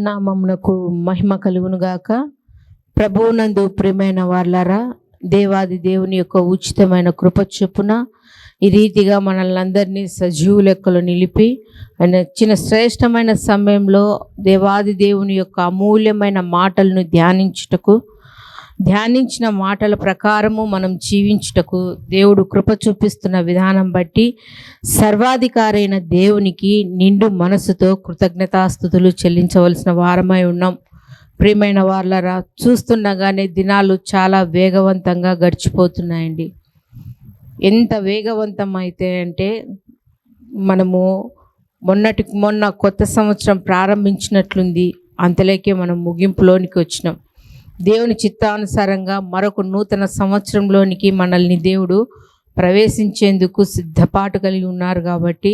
నామమునకు మహిమ కలుగును గాక. ప్రభువునందు ప్రియమైన వాళ్ళారా, దేవాది దేవుని యొక్క ఉచితమైన కృప చొప్పున ఈ రీతిగా మనల్ని అందరినీ సజీవు లెక్కలో నిలిపి ఆయన ఇచ్చిన శ్రేష్టమైన సమయంలో దేవాది దేవుని యొక్క అమూల్యమైన మాటలను ధ్యానించిన మాటల ప్రకారము మనం జీవించుటకు దేవుడు కృప చూపిస్తున్న విధానం బట్టి సర్వాధికారైన దేవునికి నిండు మనసుతో కృతజ్ఞతాస్తుతులు చెల్లించవలసిన వారమై ఉన్నాం. ప్రియమైన వాళ్ళరా, చూస్తుండగానే దినాలు చాలా వేగవంతంగా గడిచిపోతున్నాయండి. ఎంత వేగవంతం అయితే అంటే మనము మొన్న కొత్త సంవత్సరం ప్రారంభించినట్లుంది, అంతలోకే మనం ముగింపులోనికి వచ్చినాం. దేవుని చిత్తానుసారంగా మరొక నూతన సంవత్సరంలోనికి మనల్ని దేవుడు ప్రవేశించేందుకు సిద్ధపాటు కలిగి ఉన్నారు. కాబట్టి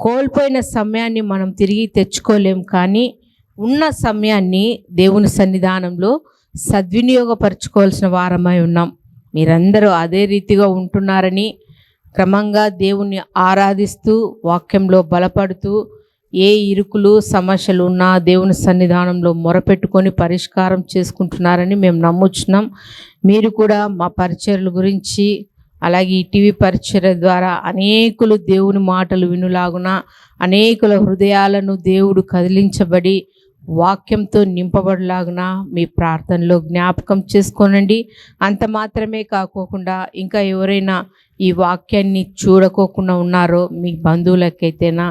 కోల్పోయిన సమయాన్ని మనం తిరిగి తెచ్చుకోలేం, కానీ ఉన్న సమయాన్ని దేవుని సన్నిధానంలో సద్వినియోగపరచుకోవాల్సిన వారమై ఉన్నాం. మీరందరూ అదే రీతిగా ఉంటున్నారని, క్రమంగా దేవుణ్ణి ఆరాధిస్తూ వాక్యంలో బలపడుతూ ఏ ఇరుకులు సమస్యలు ఉన్నా దేవుని సన్నిధానంలో మొరపెట్టుకొని పరిష్కారం చేసుకుంటున్నారని మేము నమ్ముచున్నాం. మీరు కూడా మా పరిచర్ల గురించి, అలాగే ఈ టీవీ పరిచర్య ద్వారా అనేకులు దేవుని మాటలు వినులాగున అనేకుల హృదయాలను దేవుడు కదిలించబడి వాక్యంతో నింపబడలాగున మీ ప్రార్థనలో జ్ఞాపకం చేసుకోనండి. అంత మాత్రమే కాకోకుండా ఇంకా ఎవరైనా ఈ వాక్యాన్ని చూడకోకుండా ఉన్నారో, మీ బంధువులకైతేనా,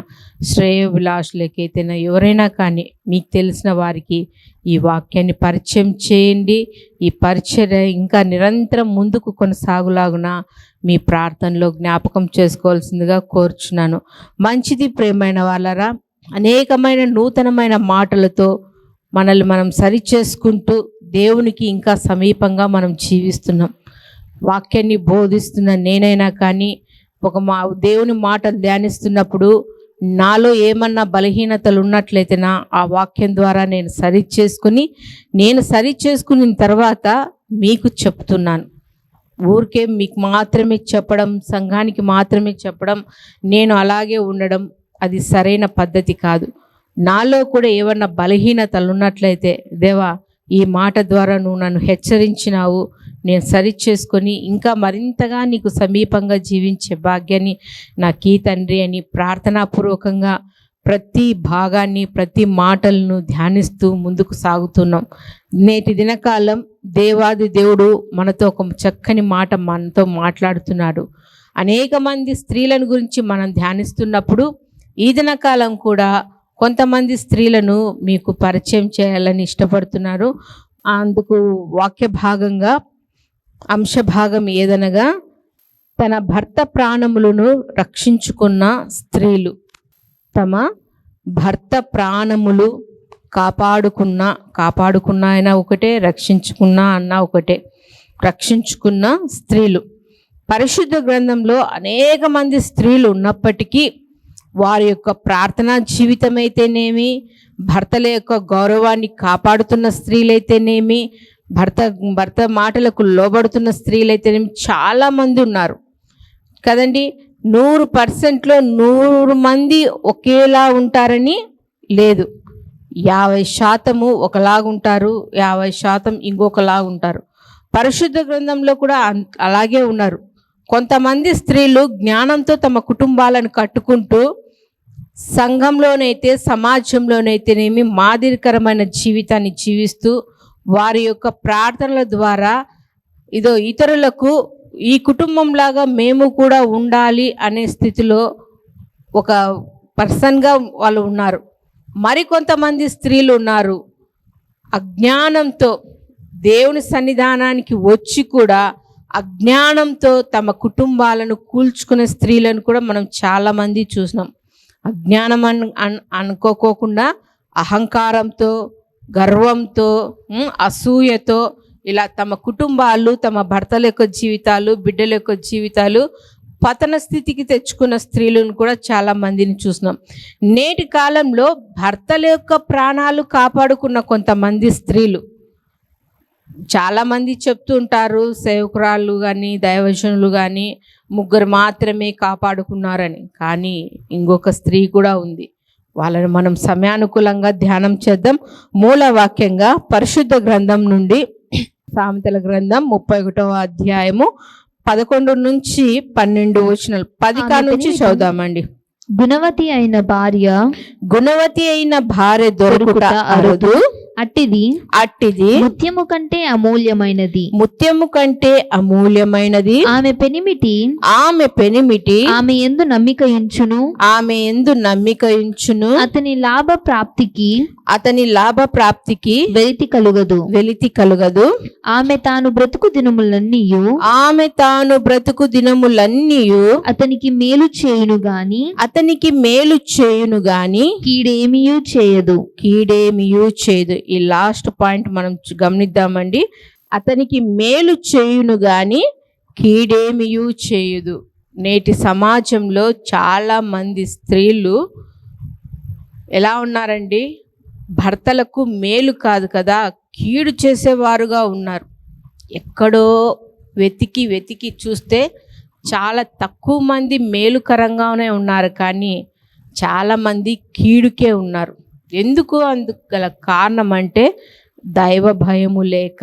శ్రేయోభిలాషులకైతేనా, ఎవరైనా కానీ మీకు తెలిసిన వారికి ఈ వాక్యాన్ని పరిచయం చేయండి. ఈ పరిచర్య ఇంకా నిరంతరం ముందుకు కొనసాగులాగున మీ ప్రార్థనలో జ్ఞాపకం చేసుకోవాల్సిందిగా కోరుచున్నాను. మంచిది ప్రియమైన వాళ్ళరా, అనేకమైన నూతనమైన మాటలతో మనల్ని మనం సరిచేసుకుంటూ దేవునికి ఇంకా సమీపంగా మనం జీవిస్తున్నాం. వాక్యాన్ని బోధిస్తున్న నేనైనా కానీ దేవుని మాటలు ధ్యానిస్తున్నప్పుడు నాలో ఏమన్నా బలహీనతలు ఉన్నట్లయితేనా ఆ వాక్యం ద్వారా నేను సరిచేసుకున్న తర్వాత మీకు చెప్తున్నాను. ఊరికే మీకు మాత్రమే చెప్పడం, సంఘానికి మాత్రమే చెప్పడం, నేను అలాగే ఉండడం అది సరైన పద్ధతి కాదు. నాలో కూడా ఏమన్నా బలహీనతలు ఉన్నట్లయితే, దేవా ఈ మాట ద్వారా నువ్వు నన్ను హెచ్చరించినావు, నేను సరిచేసుకొని ఇంకా మరింతగా నీకు సమీపంగా జీవించే భాగ్యాన్ని నాకు ఈ తండ్రి అని ప్రార్థనాపూర్వకంగా ప్రతి భాగాన్ని, ప్రతి మాటలను ధ్యానిస్తూ ముందుకు సాగుతున్నాం. నేటి దినకాలం దేవాది దేవుడు మనతో ఒక చక్కని మాట మనతో మాట్లాడుతున్నాడు. అనేక మంది స్త్రీలను గురించి మనం ధ్యానిస్తున్నప్పుడు ఈ దినకాలం కూడా కొంతమంది స్త్రీలను మీకు పరిచయం చేయాలని ఇష్టపడుతున్నారు. అందుకు వాక్య భాగంగా అంశభాగం ఏదనగా, తన భర్త ప్రాణములను రక్షించుకున్న స్త్రీలు. తమ భర్త ప్రాణములు కాపాడుకున్న అయినా ఒకటే, రక్షించుకున్నా అన్నా ఒకటే. రక్షించుకున్న స్త్రీలు. పరిశుద్ధ గ్రంథంలో అనేక మంది స్త్రీలు ఉన్నప్పటికీ వారి యొక్క ప్రార్థనా జీవితం అయితేనేమి, భర్తల యొక్క గౌరవాన్ని కాపాడుతున్న స్త్రీలైతేనేమి, భర్త మాటలకు లోబడుతున్న స్త్రీలైతేనేమి చాలామంది ఉన్నారు కదండి. 100%లో 100 మంది ఒకేలా ఉంటారని లేదు. 50% ఒకలాగుంటారు, 50% ఇంకొకలాగుంటారు. పరిశుద్ధ గ్రంథంలో కూడా అలాగే ఉన్నారు. కొంతమంది స్త్రీలు జ్ఞానంతో తమ కుటుంబాలను కట్టుకుంటూ సంఘంలోనైతే సమాజంలోనైతేనేమి మాదిరికరమైన జీవితాన్ని జీవిస్తూ వారి యొక్క ప్రార్థనల ద్వారా ఇతరులకు ఈ కుటుంబంలాగా మేము కూడా ఉండాలి అనే స్థితిలో ఒక పర్సన్గా వాళ్ళు ఉన్నారు. మరికొంతమంది స్త్రీలు ఉన్నారు, అజ్ఞానంతో దేవుని సన్నిధానానికి వచ్చి కూడా అజ్ఞానంతో తమ కుటుంబాలను కూల్చుకునే స్త్రీలను కూడా మనం చాలామంది చూసినాం. అజ్ఞానం అనుకోకుండా అహంకారంతో, గర్వంతో, అసూయతో ఇలా తమ కుటుంబాలు, తమ భర్తల యొక్క జీవితాలు, బిడ్డల యొక్క జీవితాలు పతన స్థితికి తెచ్చుకున్న స్త్రీలను కూడా చాలా మందిని చూసినాం. నేటి కాలంలో భర్తల యొక్క ప్రాణాలు కాపాడుకున్న కొంతమంది స్త్రీలు చాలామంది చెప్తూ ఉంటారు, సేవకురాళ్ళు కానీ దైవజనులు కానీ 3 మాత్రమే కాపాడుకున్నారని. కానీ ఇంకొక స్త్రీ కూడా ఉంది, వాళ్ళని మనం సమయానుకూలంగా ధ్యానం చేద్దాం. మూల వాక్యంగా పరిశుద్ధ గ్రంథం నుండి సామెతల గ్రంథం 31వ అధ్యాయము 11 నుంచి 12 వచనాలు 10 నుంచి చదువుదామండి. గుణవతి అయిన భార్య దొరుకుట అరుదు, అట్టిది ముత్యము కంటే అమూల్యమైనది. ఆమె పెనిమిటి ఆమె యందు నమ్మిక ఉంచును. అతని లాభ ప్రాప్తికి వెలితి కలుగదు. ఆమె తాను బ్రతుకు దినములన్నీయు అతనికి మేలు చేయును గాని కీడేమియూ చేయదు. ఈ లాస్ట్ పాయింట్ మనం గమనిద్దామండి. అతనికి మేలు చేయును గాని కీడేమియూ చేయదు. నేటి సమాజంలో చాలా మంది స్త్రీలు ఎలా ఉన్నారండి? భర్తలకు మేలు కాదు కదా, కీడు చేసేవారుగా ఉన్నారు. ఎక్కడో వెతికి చూస్తే చాలా తక్కువ మంది మేలుకరంగానే ఉన్నారు, కానీ చాలామంది కీడుకే ఉన్నారు. ఎందుకు? అందుకు గల కారణం అంటే దైవ భయము లేక,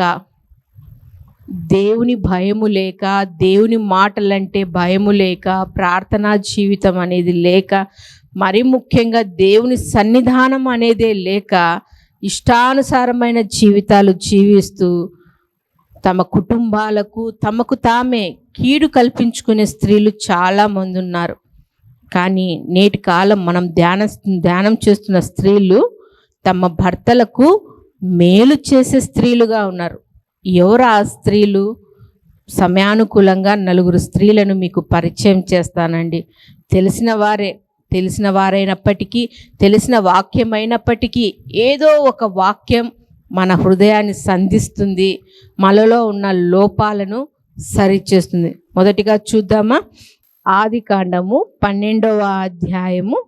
దేవుని భయము లేక, దేవుని మాటలంటే భయము లేక, ప్రార్థనా జీవితం అనేది లేక, మరి ముఖ్యంగా దేవుని సన్నిధానం అనేదే లేక ఇష్టానుసారమైన జీవితాలు జీవిస్తూ తమ కుటుంబాలకు తమకు తామే కీడు కల్పించుకునే స్త్రీలు చాలామంది ఉన్నారు. కానీ నేటి కాలం మనం ధ్యానం చేస్తున్న స్త్రీలు తమ భర్తలకు మేలు చేసే స్త్రీలుగా ఉన్నారు. ఎవరు ఆ స్త్రీలు? సమయానుకూలంగా 4 స్త్రీలను మీకు పరిచయం చేస్తానండి. తెలిసిన వారైనప్పటికీ, తెలిసిన వాక్యం అయినప్పటికీ ఏదో ఒక వాక్యం మన హృదయాన్ని సంధిస్తుంది, మనలో ఉన్న లోపాలను సరిచేస్తుంది. మొదటిగా చూద్దామా? ఆదికాండము 12వ అధ్యాయము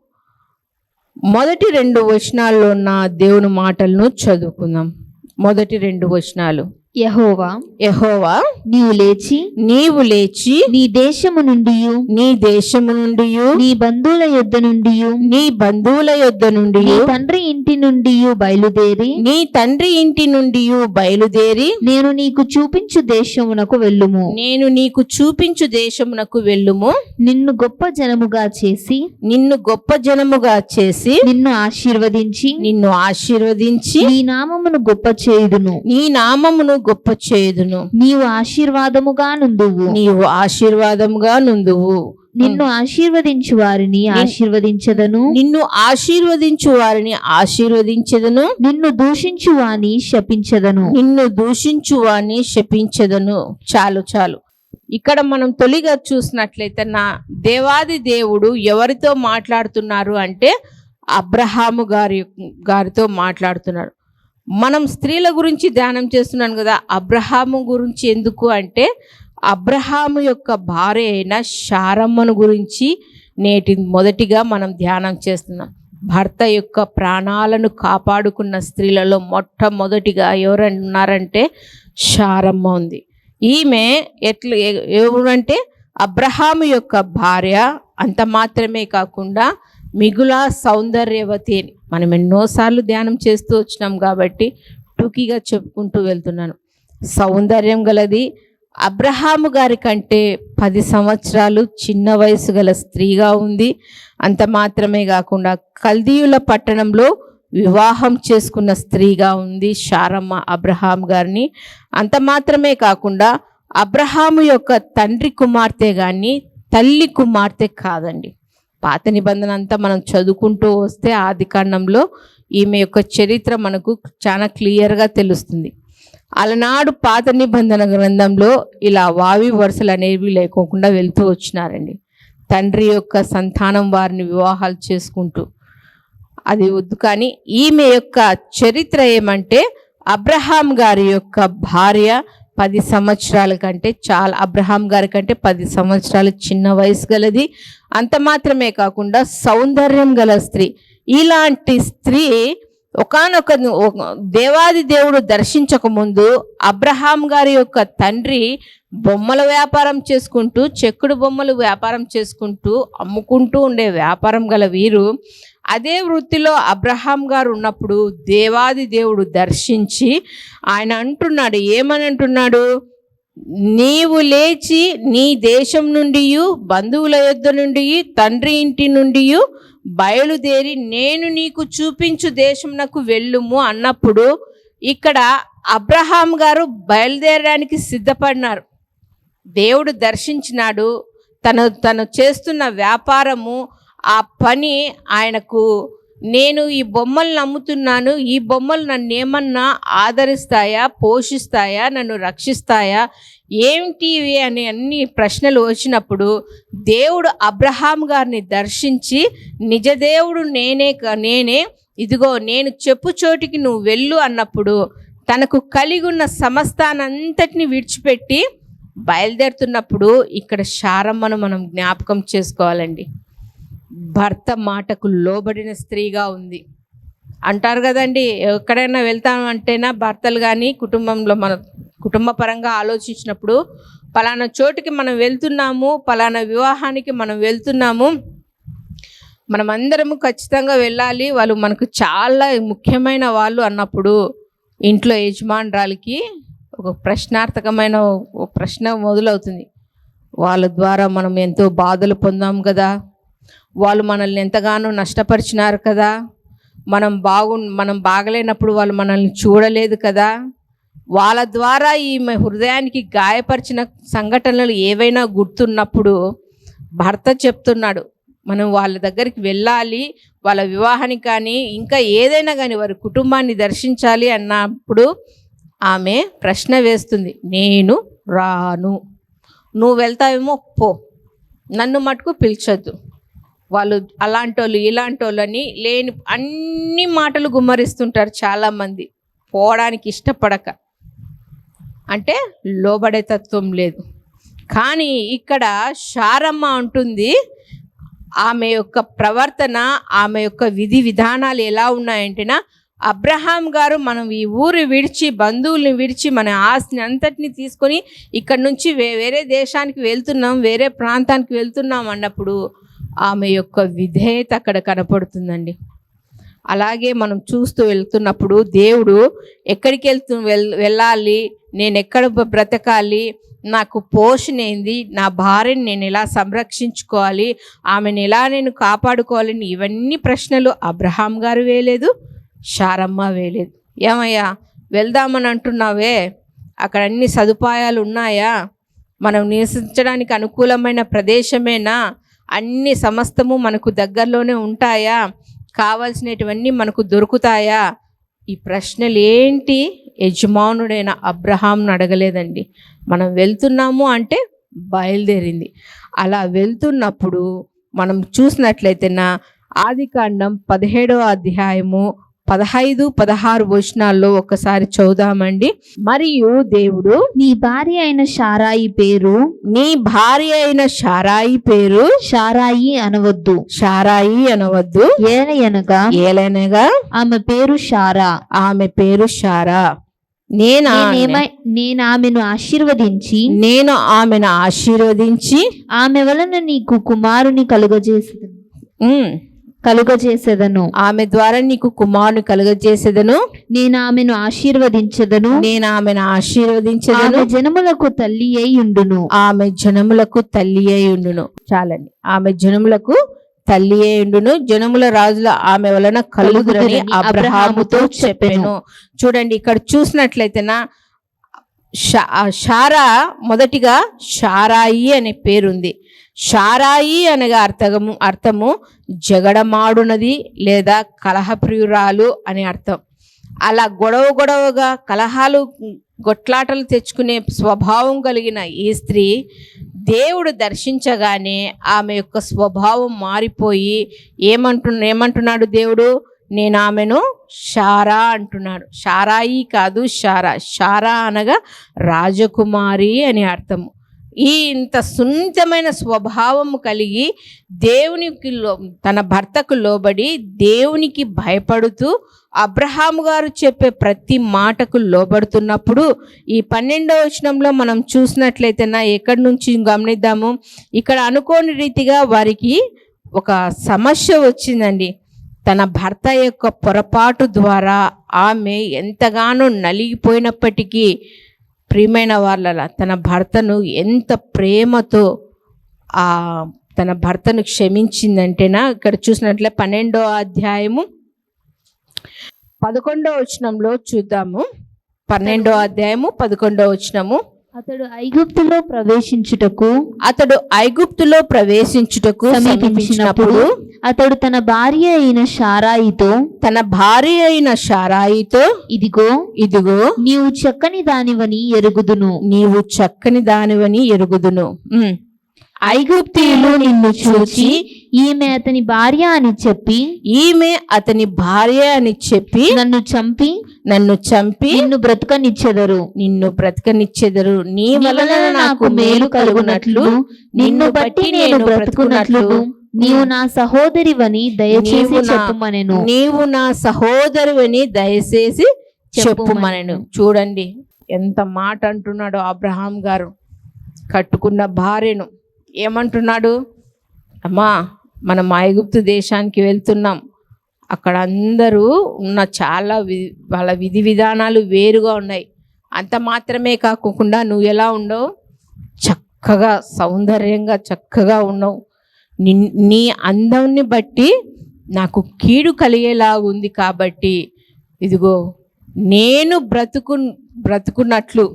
మొదటి 2 వచనాల్లో ఉన్న దేవుని మాటలను చదువుకుందాం. మొదటి 2 వచనాలు. యెహోవా నీవు లేచి నీ దేశము నుండి నీ బంధువుల యొద్ద నుండి నీ తండ్రి ఇంటి నుండి బయలుదేరి నేను నీకు చూపించు దేశమునకు వెళ్ళుము. నిన్ను గొప్ప జనముగా చేసి నిన్ను ఆశీర్వదించి నీ నామమును గొప్ప చేయుదును. నీవు ఆశీర్వాదముగా నుందువు. నిన్ను ఆశీర్వదించు వారిని ఆశీర్వదించదను. నిన్ను దూషించు వాని శపించదను. చాలు. ఇక్కడ మనం తొలిగా చూసినట్లయితే దేవాది దేవుడు ఎవరితో మాట్లాడుతున్నారు అంటే అబ్రహాము గారితో మాట్లాడుతున్నారు. మనం స్త్రీల గురించి ధ్యానం చేస్తున్నాం కదా. అబ్రహాము గురించి ఎందుకు అంటే అబ్రహాము యొక్క భార్య అయిన శారమ్మను గురించి మొదటిగా మనం ధ్యానం చేస్తున్నాం. భర్త యొక్క ప్రాణాలను కాపాడుకున్న స్త్రీలలో మొట్టమొదటిగా ఎవరున్నారంటే శారమ్మ ఉంది. ఈమె ఎవరంటే అబ్రహాము యొక్క భార్య. అంత మాత్రమే కాకుండా మిగుల సౌందర్యవతి అని మనం ఎన్నోసార్లు ధ్యానం చేస్తూ వచ్చినాం కాబట్టి టూకీగా చెప్పుకుంటూ వెళ్తున్నాను. సౌందర్యం గలది. అబ్రహాము గారి కంటే 10 సంవత్సరాలు చిన్న వయసు గల స్త్రీగా ఉంది. అంత మాత్రమే కాకుండా కల్దీయుల పట్టణంలో వివాహం చేసుకున్న స్త్రీగా ఉంది శారమ్మ అబ్రహాం గారిని. అంత మాత్రమే కాకుండా అబ్రహాము యొక్క తండ్రి కుమార్తె కానీ తల్లి కుమార్తె కాదండి. పాత నిబంధన అంతా మనం చదువుకుంటూ వస్తే ఆదికాండంలో ఈమె యొక్క చరిత్ర మనకు చాలా క్లియర్గా తెలుస్తుంది. అలనాడు పాత నిబంధన గ్రంథంలో ఇలా వావి వరుసలు అనేవి లేకోకుండా వెళ్తూ వచ్చినారండి. తండ్రి యొక్క సంతానం వారిని వివాహాలు చేసుకుంటూ అది వద్దు. కానీ ఈమె యొక్క చరిత్ర ఏమంటే అబ్రహాం గారి యొక్క భార్య 10 సంవత్సరాల కంటే అబ్రహాం గారి కంటే 10 సంవత్సరాలు చిన్న వయసు గలది. అంత మాత్రమే కాకుండా సౌందర్యం గల స్త్రీ. ఇలాంటి స్త్రీ ఒకానొక దేవాది దేవుడు దర్శించక ముందు అబ్రహాం గారి యొక్క తండ్రి బొమ్మల వ్యాపారం చేసుకుంటూ చెక్కుడు బొమ్మలు వ్యాపారం చేసుకుంటూ అమ్ముకుంటూ ఉండే వ్యాపారం గల వీరు అదే వృత్తిలో అబ్రహాం గారు ఉన్నప్పుడు దేవాది దేవుడు దర్శించి ఆయన అంటున్నాడు, ఏమని అంటున్నాడు, నీవు లేచి నీ దేశం నుండి, బంధువుల యొద్ద నుండి, తండ్రి ఇంటి నుండి బయలుదేరి నేను నీకు చూపించు దేశంనకు వెళ్ళుము అన్నప్పుడు ఇక్కడ అబ్రహాం గారు బయలుదేరడానికి సిద్ధపడినారు. దేవుడు దర్శించినాడు. తను చేస్తున్న వ్యాపారము, ఆ పని ఆయనకు, నేను ఈ బొమ్మలు నమ్ముతున్నాను, ఈ బొమ్మలు నన్ను ఏమన్నా ఆదరిస్తాయా, పోషిస్తాయా, నన్ను రక్షిస్తాయా, ఏమిటి ఇవి అని అన్ని ప్రశ్నలు వచ్చినప్పుడు దేవుడు అబ్రహాం గారిని దర్శించి నిజదేవుడు నేనే, ఇదిగో నేను చెప్పు చోటికి నువ్వు వెళ్ళు అన్నప్పుడు తనకు కలిగి ఉన్న సమస్తానంతటిని విడిచిపెట్టి బయలుదేరుతున్నప్పుడు ఇక్కడ శారమ్మను మనం జ్ఞాపకం చేసుకోవాలండి. భర్త మాటకు లోబడిన స్త్రీగా ఉంది అంటారు కదండి. ఎక్కడైనా వెళ్తామంటేనా భర్తలు కానీ కుటుంబంలో మన కుటుంబ పరంగా ఆలోచించినప్పుడు పలానా చోటుకి మనం వెళ్తున్నాము, పలానా వివాహానికి మనం వెళ్తున్నాము, మనమందరము ఖచ్చితంగా వెళ్ళాలి, వాళ్ళు మనకు చాలా ముఖ్యమైన వాళ్ళు అన్నప్పుడు ఇంట్లో యజమానురాలికి ఒక ప్రశ్నార్థకమైన ప్రశ్న మొదలవుతుంది. వాళ్ళ ద్వారా మనం ఎంతో బాధలు పొందాం కదా, వాళ్ళు మనల్ని ఎంతగానో నష్టపరిచినారు కదా, మనం బాగలేనప్పుడు వాళ్ళు మనల్ని చూడలేదు కదా, వాళ్ళ ద్వారా ఈమె హృదయానికి గాయపరిచిన సంఘటనలు ఏవైనా గుర్తున్నప్పుడు భర్త చెప్తున్నాడు, మనం వాళ్ళ దగ్గరికి వెళ్ళాలి, వాళ్ళ వివాహానికి కానీ ఇంకా ఏదైనా కానీ వారి కుటుంబాన్ని దర్శించాలి అన్నప్పుడు ఆమె ప్రశ్న వేస్తుంది, నేను రాను, నువ్వు వెళ్తావేమో పో, నన్ను మటుకు పిలిచొద్దు. వాళ్ళు అలాంటి వాళ్ళు ఇలాంటి వాళ్ళని లేని అన్ని మాటలు గుమ్మరిస్తుంటారు చాలామంది, పోవడానికి ఇష్టపడక, అంటే లోబడే తత్వం లేదు. కానీ ఇక్కడ శారమ్మ అంటుంది, ఆమె యొక్క ప్రవర్తన, ఆమె యొక్క విధి విధానాలు ఎలా ఉన్నాయంటేనా, అబ్రహాం గారు మనం ఈ ఊరు విడిచి, బంధువుల్ని విడిచి, మన ఆస్తిని అంతటిని తీసుకొని ఇక్కడ నుంచి వేరే దేశానికి వెళ్తున్నాం, వేరే ప్రాంతానికి వెళ్తున్నాం అన్నప్పుడు ఆమె యొక్క విధేయత అక్కడ కనపడుతుందండి. అలాగే మనం చూస్తూ వెళ్తున్నప్పుడు దేవుడు ఎక్కడికి వెళ్ళాలి, నేను ఎక్కడ బ్రతకాలి, నాకు పోషణ ఏంది, నా భార్యని నేను ఎలా సంరక్షించుకోవాలి, ఆమెను ఎలా నేను కాపాడుకోవాలని ఇవన్నీ ప్రశ్నలు అబ్రహాం గారు వేయలేదు, శారమ్మ వేయలేదు. ఏమయ్యా వెళ్దామని అంటున్నావే, అక్కడ అన్ని సదుపాయాలు ఉన్నాయా, మనం నివసించడానికి అనుకూలమైన ప్రదేశమేనా, అన్ని సమస్తము మనకు దగ్గరలోనే ఉంటాయా, కావాల్సినటువన్నీ మనకు దొరుకుతాయా, ఈ ప్రశ్నలు ఏంటి యజమానుడైన అబ్రహాంను అడగలేదండి. మనం వెళ్తున్నాము అంటే బయలుదేరింది. అలా వెళ్తున్నప్పుడు మనం చూసినట్లయితే ఆదికాండం 17వ అధ్యాయము 15-16 వచనాల్లో ఒకసారి చదువుదామండి. మరియు దేవుడు, నీ భార్య అయిన శారాయి పేరు శారాయి అనవద్దు, ఏలనగా ఆమె పేరు శారా. నేను ఆమెను ఆశీర్వదించి ఆమె వలన నీకు కుమారుని కలుగజేసేదను, ఆమె ద్వారా నీకు కుమారుని కలుగజేసేదను, నేను ఆమెను ఆశీర్వదించదను, ఆమె జనములకు తల్లి అయి ఉండును. చాలండి, ఆమె జనములకు తల్లి అయి ఉండును, జనముల రాజుల ఆమె వలన కలుగుదురని అబ్రహాముతో చెప్పెను. చూడండి, ఇక్కడ చూసినట్లయితే శారా మొదటిగా శారాయి అనే పేరుంది. శారాయి అనగా అర్థము జగడమాడునది లేదా కలహప్రియురాలు అనే అర్థం. అలా గొడవగా కలహాలు గొట్లాటలు తెచ్చుకునే స్వభావం కలిగిన ఈ స్త్రీ దేవుడు దర్శించగానే ఆమె యొక్క స్వభావం మారిపోయి ఏమంటున్నాడు దేవుడు, నేను ఆమెను శారా అంటున్నాడు. శారాయి కాదు, శారా అనగా రాజకుమారి అని అర్థము. ఈ ఇంత సున్నితమైన స్వభావము కలిగి దేవునికి తన భర్తకు లోబడి దేవునికి భయపడుతూ అబ్రహాము గారు చెప్పే ప్రతి మాటకు లోబడుతున్నప్పుడు ఈ 12వ వచనంలో మనం చూసినట్లయితే ఎక్కడి నుంచి గమనిద్దాము, ఇక్కడ అనుకోని రీతిగా వారికి ఒక సమస్య వచ్చిందండి. తన భర్త యొక్క పొరపాటు ద్వారా ఆమె ఎంతగానో నలిగిపోయినప్పటికీ ప్రియమైన వాళ్ళ తన భర్తను ఎంత ప్రేమతో తన భర్తను క్షమించిందంటేనా ఇక్కడ చూసినట్లే 12వ అధ్యాయము 11వ వచనంలో చూద్దాము. 12వ అధ్యాయము 11వ వచనము. అతడు ఐగుప్తులో ప్రవేశించుటకు సమీపించినప్పుడు అతడు తన భార్య అయిన శారాయితో ఇదిగో నీవు చక్కని దానివని ఎరుగుదును. ఐగుప్తీయులు నిన్ను చూచి ఈమె అతని భార్య అని చెప్పి నన్ను చంపి నిన్ను బ్రతకనిచ్చెదరు. నీ వలన నాకు మేలు కలుగునట్లు నిన్ను బట్టి నేను బ్రతుకున్నట్లు నీవు నా సహోదరివని దయచేసి చెప్పుమనెను. చూడండి ఎంత మాట అంటున్నాడు అబ్రహాం గారు. కట్టుకున్న భార్యను ఏమంటున్నాడు? అమ్మా, మనం ఐగుప్తు దేశానికి వెళ్తున్నాం. అక్కడ అందరూ ఉన్న చాలా వాళ్ళ విధి విధానాలు వేరుగా ఉన్నాయి. అంత మాత్రమే కాకుండా నువ్వు ఎలా ఉండవు? చక్కగా సౌందర్యంగా చక్కగా ఉన్నావు. నీ అందాన్ని బట్టి నాకు కీడు కలిగేలాగుంది. కాబట్టి ఇదిగో నేను బ్రతుకున్నట్లు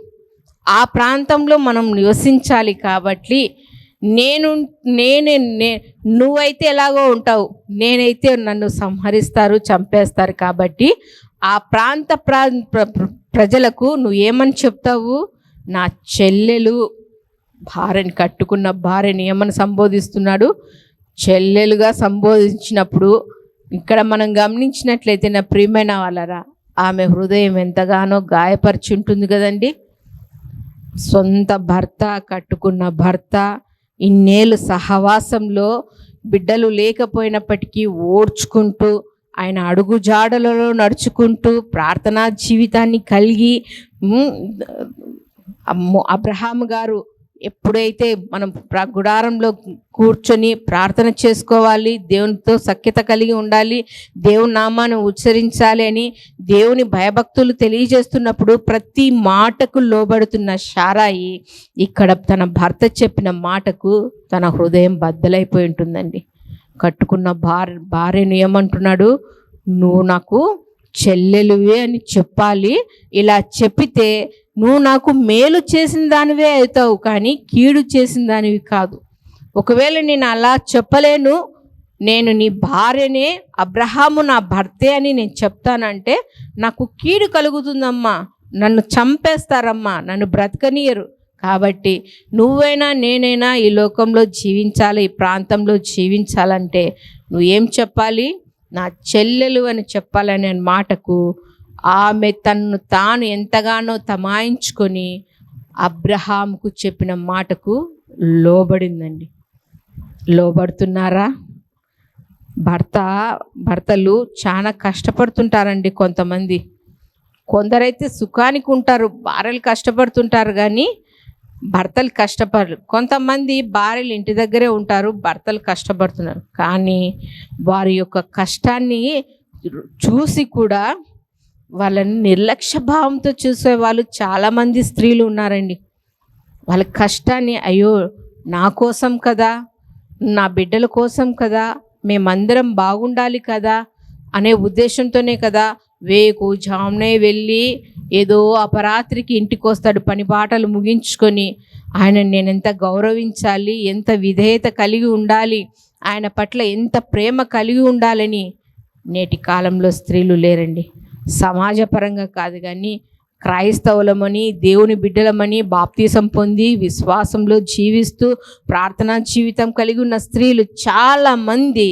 ఆ ప్రాంతంలో మనం నివసించాలి. కాబట్టి నువ్వైతే ఎలాగో ఉంటావు, నేనైతే నన్ను సంహరిస్తారు, చంపేస్తారు. కాబట్టి ఆ ప్రాంత ప్రజలకు నువ్వేమని చెప్తావు? నా చెల్లెలు భార్యని, కట్టుకున్న భార్యని ఏమని సంబోధిస్తున్నాడు? చెల్లెలుగా సంబోధించినప్పుడు ఇక్కడ మనం గమనించినట్లయితే నా ప్రియమైన వాళ్ళరా, ఆమె హృదయం ఎంతగానో గాయపరిచి ఉంటుంది కదండి. సొంత భర్త, కట్టుకున్న భర్త, ఇన్నేళ్ళు సహవాసంలో బిడ్డలు లేకపోయినప్పటికీ ఓర్చుకుంటూ ఆయన అడుగు జాడలలో నడుచుకుంటూ ప్రార్థనా జీవితాన్ని కలిగి అబ్రహాము గారు ఎప్పుడైతే మనం గుడారంలో కూర్చొని ప్రార్థన చేసుకోవాలి, దేవునితో సఖ్యత కలిగి ఉండాలి, దేవుని నామాన్ని ఉచ్చరించాలి అని దేవుని భయభక్తులు తెలియజేస్తున్నప్పుడు ప్రతి మాటకు లోబడుతున్న శారాయి ఇక్కడ తన భర్త చెప్పిన మాటకు తన హృదయం బద్దలైపోయి ఉంటుందండి. కట్టుకున్న భార్యను ఏమంటున్నాడు? నువ్వు నాకు చెల్లెలువే అని చెప్పాలి. ఇలా చెప్పితే నువ్వు నాకు మేలు చేసిన దానివే అవుతావు, కానీ కీడు చేసిన దానివి కాదు. ఒకవేళ నేను అలా చెప్పలేను, నేను నీ భార్యనే, అబ్రహాము నా భర్తే అని నేను చెప్తానంటే నాకు కీడు కలుగుతుందమ్మా, నన్ను చంపేస్తారమ్మా, నన్ను బ్రతకనీయరు. కాబట్టి నువ్వైనా నేనైనా ఈ లోకంలో జీవించాలి, ఈ ప్రాంతంలో జీవించాలంటే నువ్వేం చెప్పాలి? నా చెల్లెలు అని చెప్పాలనే మాటకు ఆమె తన్ను తాను ఎంతగానో తమాయించుకొని అబ్రహాముకు చెప్పిన మాటకు లోబడిందండి. లోబడుతున్నారా? భర్తలు చాలా కష్టపడుతుంటారండి. కొందరైతే సుఖానికి ఉంటారు, భార్యలు కష్టపడుతుంటారు కానీ భర్తలు కష్టపడరు. కొంతమంది భార్యలు ఇంటి దగ్గరే ఉంటారు, భర్తలు కష్టపడుతున్నారు. కానీ వారి యొక్క కష్టాన్ని చూసి కూడా వాళ్ళని నిర్లక్ష్య భావంతో చూసే వాళ్ళు చాలామంది స్త్రీలు ఉన్నారండి. వాళ్ళ కష్టాన్ని అయ్యో నా కోసం కదా, నా బిడ్డల కోసం కదా, మేమందరం బాగుండాలి కదా అనే ఉద్దేశంతోనే కదా జామునే వెళ్ళి ఏదో అపరాత్రికి ఇంటికి వస్తాడు, పని పాటలు ముగించుకొని. ఆయన నేను ఎంత గౌరవించాలి, ఎంత విధేయత కలిగి ఉండాలి, ఆయన పట్ల ఎంత ప్రేమ కలిగి ఉండాలని నేటి కాలంలో స్త్రీలు లేరండి. సమాజపరంగా కాదు కానీ క్రైస్తవులమని, దేవుని బిడ్డలమని బాప్తీసం పొంది విశ్వాసంలో జీవిస్తూ ప్రార్థనా జీవితం కలిగి ఉన్న స్త్రీలు చాలామంది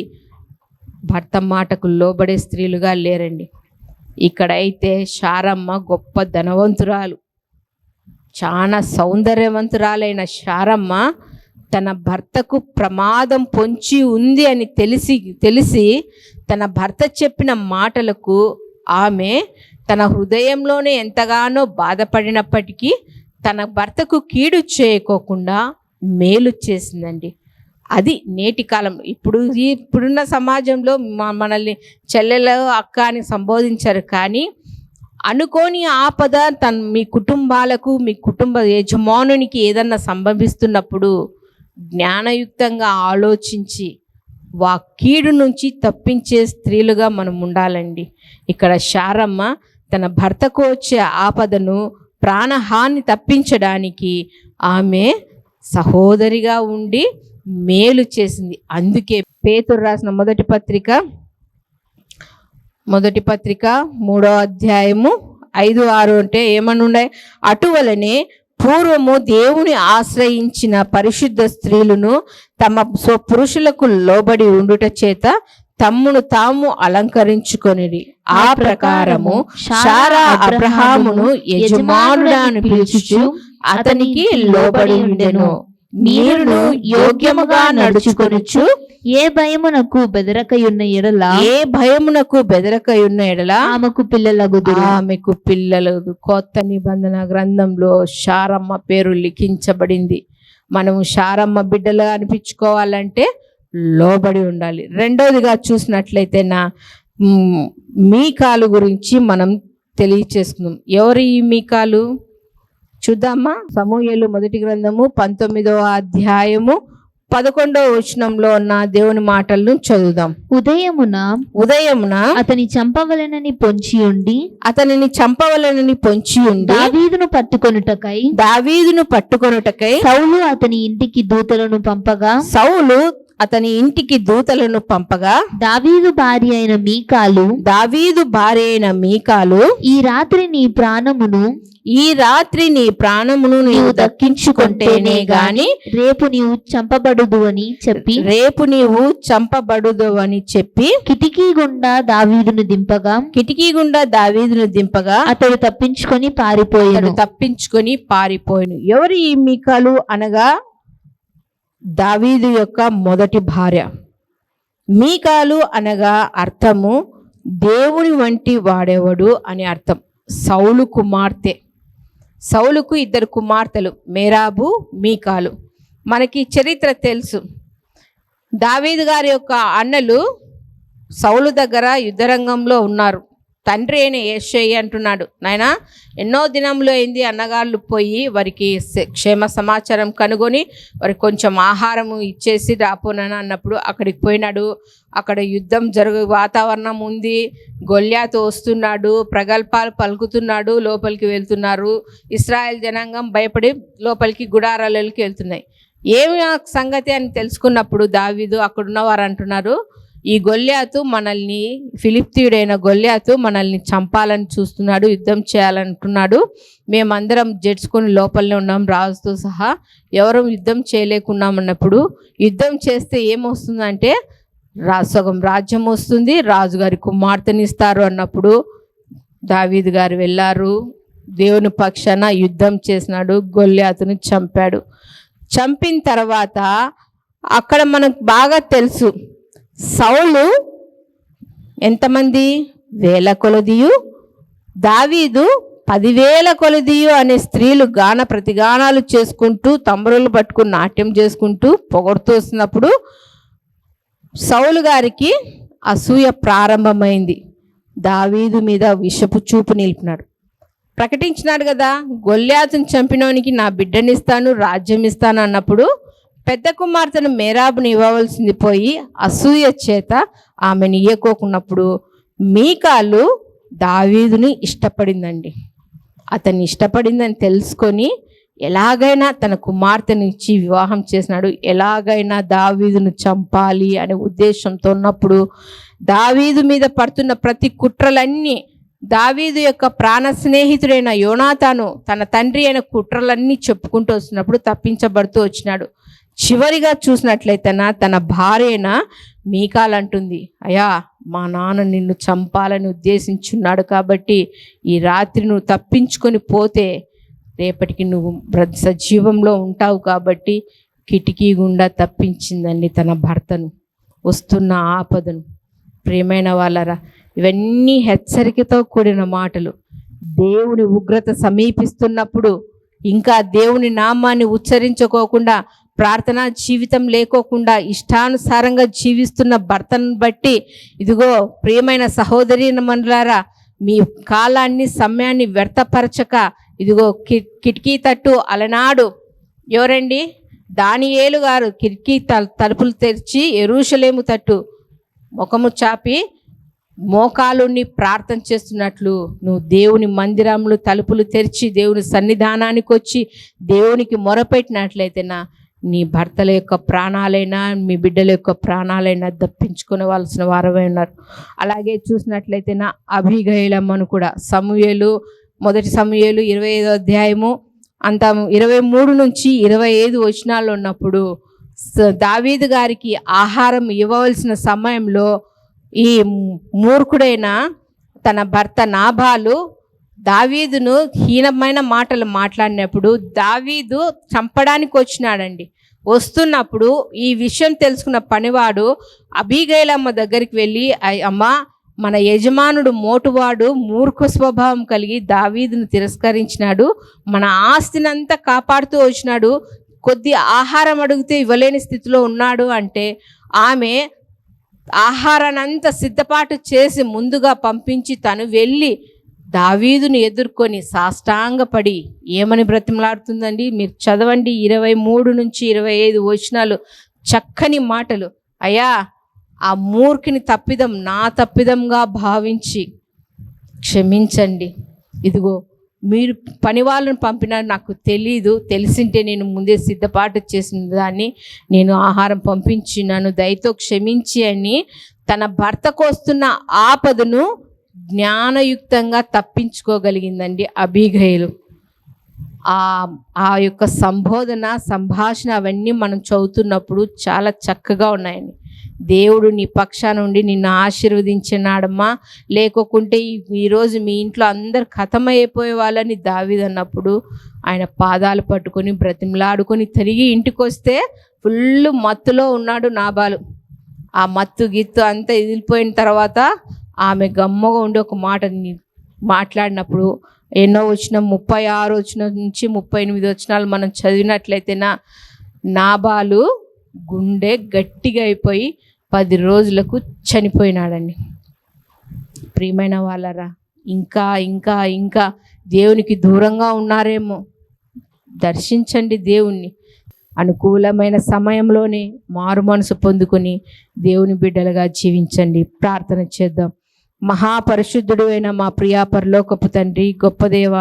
భర్త మాటకు లోబడే స్త్రీలుగా లేరండి. ఇక్కడైతే శారమ్మ గొప్ప ధనవంతురాలు, చాలా సౌందర్యవంతురాలైన శారమ్మ తన భర్తకు ప్రమాదం పొంచి ఉంది అని తెలిసి తన భర్త చెప్పిన మాటలకు ఆమె తన హృదయంలోనే ఎంతగానో బాధపడినప్పటికీ తన భర్తకు కీడు చేయకోకుండా మేలు చేసిందండి. అది నేటి కాలం. ఇప్పుడున్న సమాజంలో మనల్ని చెల్లెలు అక్క అని సంబోధించారు, కానీ అనుకోని ఆపద మీ కుటుంబాలకు, మీ కుటుంబ యజమానునికి ఏదన్నా సంభవిస్తున్నప్పుడు జ్ఞానయుక్తంగా ఆలోచించి కీడు నుంచి తప్పించే స్త్రీలుగా మనం ఉండాలండి. ఇక్కడ శారమ్మ తన భర్తకు వచ్చే ఆపదను, ప్రాణహాని తప్పించడానికి ఆమె సహోదరిగా ఉండి మేలు చేసింది. అందుకే పేతురు రాసిన మొదటి పత్రిక 3వ అధ్యాయము 5-6 అంటే ఏమని ఉన్నాయి? అటువలనే పూర్వము దేవుని ఆశ్రయించిన పరిశుద్ధ స్త్రీలను తమ స్వపురుషులకు లోబడి ఉండుట చేత తమ్మును తాము అలంకరించుకొనిరి. ఆ ప్రకారము శారా అబ్రహామును యజమానుడా అని పిలుచుచు అతనికి లోబడి ఉండెను. మీరును యోగ్యముగా నడుచుకొనుచు ఏ భయమునకు బెదరకయున్న ఎడల ఆమెకు పిల్లలు. కొత్త నిబంధన గ్రంథంలో శారమ్మ పేరు లిఖించబడింది. మనము శారమ్మ బిడ్డలు అనిపించుకోవాలంటే లోబడి ఉండాలి. రెండోదిగా చూసినట్లయితే మీకాలు గురించి మనం తెలియచేసుకుందాం. ఎవరు ఈ మీకాలు చూద్దామా? సమూయేలు మొదటి గ్రంథము 19వ అధ్యాయము 11వ వచనంలో ఉన్న దేవుని మాటలను చదువుదాం. ఉదయమున అతనిని చంపవలెనని పొంచి ఉండి దావీదును పట్టుకొనుటకై సౌలు అతని ఇంటికి దూతలను పంపగా దావీదు భార్య అయిన మీకాలు ఈ రాత్రి నీ ప్రాణమును నీవు దక్కించుకుంటేనే గాని రేపు నీవు చంపబడుదు అని చెప్పి కిటికీ గుండా దావీదును దింపగా అతడు తప్పించుకొని పారిపోయాను. ఎవరు ఈ మీకాలు అనగా దావీదు యొక్క మొదటి భార్య. మీకాలు అనగా అర్థము దేవుని వంటి వాడేవాడు అని అర్థం. సౌలు కుమార్తె. సౌలుకు 2 కుమార్తెలు, మేరాబు, మీకాలు. మనకి చరిత్ర తెలుసు. దావీదు గారి యొక్క అన్నలు సౌలు దగ్గర యుద్ధరంగంలో ఉన్నారు. తండ్రి అయిన యేషయి అంటున్నాడు, నాయనా ఎన్నో దినంలో అయింది అన్నగాళ్ళు పోయి వారికి క్షేమ సమాచారం కనుగొని వారికి కొంచెం ఆహారం ఇచ్చేసి రాపోనని అన్నప్పుడు అక్కడికి పోయినాడు. అక్కడ యుద్ధం వాతావరణం ఉంది. గొల్యాతు వస్తున్నాడు, ప్రగల్భాలు పలుకుతున్నాడు, లోపలికి వెళ్తున్నారు. ఇశ్రాయేల్ జనాంగం భయపడి లోపలికి గుడారాలకి వెళ్తున్నాయి. ఏమి సంగతి అని తెలుసుకున్నప్పుడు దావీదు అక్కడున్న వారు అంటున్నారు, ఈ గొల్యాతు ఫిలిప్తీయుడైన గొల్యాతు మనల్ని చంపాలని చూస్తున్నాడు, యుద్ధం చేయాలంటున్నాడు. మేమందరం జడ్చుకొని లోపలనే ఉన్నాం, రాజుతో సహా ఎవరు యుద్ధం చేయలేకున్నాం అన్నప్పుడు, యుద్ధం చేస్తే ఏమొస్తుందంటే సగం రాజ్యం వస్తుంది, రాజుగారి కుమార్తెనిస్తారు అన్నప్పుడు దావీదు గారు వెళ్ళారు. దేవుని పక్షాన యుద్ధం చేసినాడు, గొల్యాతుని చంపాడు. చంపిన తర్వాత అక్కడ మనకు బాగా తెలుసు, సౌలు ఎంతమంది? 1000 కొలదియు, దావీదు 10,000 కొలదియు అనే స్త్రీలు గాన ప్రతిగానాలు చేసుకుంటూ తంబురులు పట్టుకుని నాట్యం చేసుకుంటూ పొగడుతూ వస్తున్నప్పుడు సౌలు గారికి అసూయ ప్రారంభమైంది. దావీదు మీద విషపు చూపు నిలిపినాడు. ప్రకటించినాడు కదా, గొల్యాతుని చంపినోనికి నా బిడ్డనిస్తాను, రాజ్యం ఇస్తాను అన్నప్పుడు పెద్ద కుమార్తెను మేరాబుని ఇవ్వవలసింది పోయి అసూయ చేత ఆమెను ఇయ్యకోకున్నప్పుడు మీకాలు దావీదుని ఇష్టపడిందండి. అతన్ని ఇష్టపడిందని తెలుసుకొని ఎలాగైనా తన కుమార్తెను ఇచ్చి వివాహం చేసినాడు. ఎలాగైనా దావీదును చంపాలి అనే ఉద్దేశంతో ఉన్నప్పుడు దావీదు మీద పడుతున్న ప్రతి కుట్రలన్నీ, దావీదు యొక్క ప్రాణ స్నేహితుడైన యోనాతాను తన తండ్రి అయిన కుట్రలన్నీ చెప్పుకుంటూ వస్తున్నప్పుడు తప్పించబడుతూ వచ్చినాడు. చివరిగా చూసినట్లయితే తన భార్య అయిన మీకాలు అంటుంది, అయ్యా మా నాన్న నిన్ను చంపాలని ఉద్దేశించున్నాడు కాబట్టి ఈ రాత్రి నువ్వు తప్పించుకొని పోతే రేపటికి నువ్వు సజీవంలో ఉంటావు కాబట్టి కిటికీ గుండా తప్పించిందండి తన భర్తను, వస్తున్న ఆపదను. ప్రియమైన వాళ్ళరా, ఇవన్నీ హెచ్చరికతో కూడిన మాటలు. దేవుని ఉగ్రత సమీపిస్తున్నప్పుడు ఇంకా దేవుని నామాన్ని ఉచ్చరించుకోకుండా ప్రార్థనా జీవితం లేకోకుండా ఇష్టానుసారంగా జీవిస్తున్న భర్తను బట్టి ఇదిగో ప్రియమైన సహోదరి మండలారా, మీ కాలాన్ని సమయాన్ని వ్యర్థపరచక ఇదిగో కిటికీ తట్టు అలనాడు ఎవరండి? దానియేలు గారు కిటికీ తలుపులు తెరిచి యెరూషలేము తట్టు ముఖము చాపి మోకాలుని ప్రార్థన చేస్తున్నట్లు నువ్వు దేవుని మందిరంలో తలుపులు తెరిచి దేవుని సన్నిధానానికి వచ్చి దేవునికి మొరపెట్టినట్లయితేనా నీ భర్తల యొక్క ప్రాణాలైనా మీ బిడ్డల యొక్క ప్రాణాలైనా దప్పించుకునవలసిన వారమై ఉన్నారు. అలాగే చూసినట్లయితేనా అబీగయలమ్మను కూడా మొదటి సమూయేలు 25వ అధ్యాయము అంత 23 నుంచి 25 వచనాల్లో ఉన్నప్పుడు దావీదు గారికి ఆహారం ఇవ్వవలసిన సమయంలో ఈ మూర్ఖుడైన తన భర్త నాబాలు దావీదును హీనమైన మాటలు మాట్లాడినప్పుడు దావీదు చంపడానికి వచ్చినాడండి. వస్తున్నప్పుడు ఈ విషయం తెలుసుకున్న పనివాడు అబీగయలమ్మ దగ్గరికి వెళ్ళి, అమ్మ, మన యజమానుడు మోటువాడు మూర్ఖ స్వభావం కలిగి దావీదును తిరస్కరించినాడు, మన ఆస్తినంతా కాపాడుతూ వచ్చినాడు, కొద్ది ఆహారం అడిగితే ఇవ్వలేని స్థితిలో ఉన్నాడు అంటే ఆమె ఆహారాన్ని అంతా సిద్ధపాటు చేసి ముందుగా పంపించి తను వెళ్ళి దావీదుని ఎదుర్కొని సాష్టాంగపడి ఏమని బ్రతిమలాడుతుందండి? మీరు చదవండి 23 నుంచి 25 వచనాలు, చక్కని మాటలు. అయ్యా, ఆ మూర్ఖుని తప్పిదం నా తప్పిదంగా భావించి క్షమించండి. ఇదిగో మీరు పని వాళ్ళని పంపినా నాకు తెలీదు, తెలిసింటే నేను ముందే సిద్ధపాటు చేసిన దాన్ని నేను ఆహారం పంపించినాను, దయతో క్షమించి అని తన భర్తకు వస్తున్న ఆపదను జ్ఞానయుక్తంగా తప్పించుకోగలిగిందండి అబీగయలు. ఆ యొక్క సంభాషణ అవన్నీ మనం చదువుతున్నప్పుడు చాలా చక్కగా ఉన్నాయండి. దేవుడు నీ పక్షాన నుండి నిన్ను ఆశీర్వదించినాడమ్మా, లేకుంటే ఈరోజు మీ ఇంట్లో అందరు ఖతమైపోయే వాళ్ళని దావీదు అన్నప్పుడు ఆయన పాదాలు పట్టుకొని బ్రతిమలాడుకొని తిరిగి ఇంటికి వస్తే ఫుల్ మత్తులో ఉన్నాడు నాబాలు. ఆ మత్తు గిత్తు అంతా ఎదిలిపోయిన తర్వాత ఆమె గమ్మగా ఉండి ఒక మాట మాట్లాడినప్పుడు ఎన్నో వచనం 36 వచనం నుంచి 38 వచనాలు మనం చదివినట్లయితేనా నాబాలు గుండె గట్టిగా అయిపోయి 10 రోజులకు చనిపోయినాడండి. ప్రియమైన వాళ్ళరా, ఇంకా ఇంకా ఇంకా దేవునికి దూరంగా ఉన్నారేమో, దర్శించండి దేవుణ్ణి. అనుకూలమైన సమయంలోనే మారు మనసు పొందుకొని దేవుని బిడ్డలుగా జీవించండి. ప్రార్థన చేద్దాం. మహాపరిశుద్ధుడు అయిన మా ప్రియా పరలోకపు తండ్రి, గొప్ప దేవ,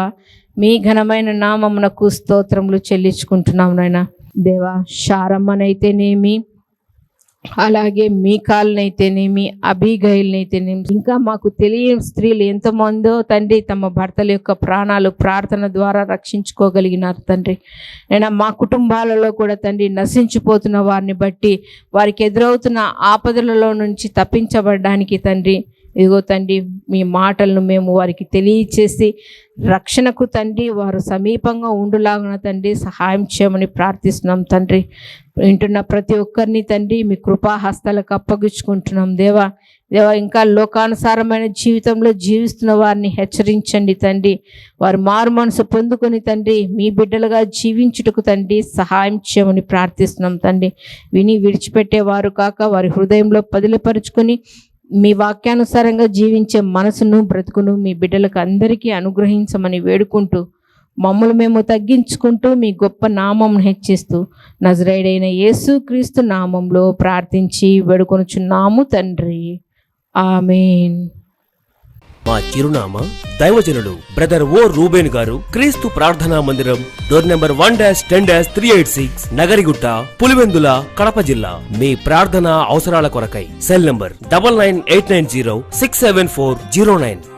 మీ ఘనమైన నామమునకు స్తోత్రములు చెల్లించుకుంటున్నాం నాయన. దేవా, శారమ్మనైతేనేమి, అలాగే మీకాల్నైతేనేమి, అబీగయల్నైతేనేమి, ఇంకా మాకు తెలియని స్త్రీలు ఎంతమందో తండ్రి తమ భర్తల యొక్క ప్రాణాలు ప్రార్థన ద్వారా రక్షించుకోగలిగినారు తండ్రి. నేను మా కుటుంబాలలో కూడా తండ్రి నశించిపోతున్న వారిని బట్టి వారికి ఎదురవుతున్న ఆపదలలో నుంచి తప్పించబడడానికి తండ్రి ఇదిగో తండ్రి మీ మాటలను మేము వారికి తెలియచేసి రక్షణకు తండ్రి వారు సమీపంగా ఉండులాగున తండ్రి సహాయం చేయమని ప్రార్థిస్తున్నాం తండ్రి. వింటున్న ప్రతి ఒక్కరిని తండ్రి మీ కృపాహస్తాలకు అప్పగించుకుంటున్నాం దేవా. ఇంకా లోకానుసారమైన జీవితంలో జీవిస్తున్న వారిని హెచ్చరించండి తండ్రి. వారు మారు మనసు పొందుకొని తండ్రి మీ బిడ్డలుగా జీవించుటకు తండ్రి సహాయం చేయమని ప్రార్థిస్తున్నాం తండ్రి. విని విడిచిపెట్టేవారు కాక వారి హృదయంలో పదిలపరుచుకొని మీ వాక్యానుసారంగా జీవించే మనసును బ్రతుకును మీ బిడ్డలకు అందరికీ అనుగ్రహించమని వేడుకుంటూ మమ్మల్ని మేము తగ్గించుకుంటూ మీ గొప్ప నామం హెచ్చిస్తూ నజరేయుడైన యేసుక్రీస్తు నామంలో ప్రార్థించి వేడుకొనుచున్నాము తండ్రి. ఆమేన్. మా చిరునామా దైవజనులు బ్రదర్ ఓ రూబేన్ గారు, క్రీస్తు ప్రార్థనా మందిరం, డోర్ నెంబర్ 1-10-386, నగరిగుట్ట, పులివెందుల, కడప జిల్లా. మీ ప్రార్థనా అవసరాల కొరకై సెల్ నంబర్ 9989067409.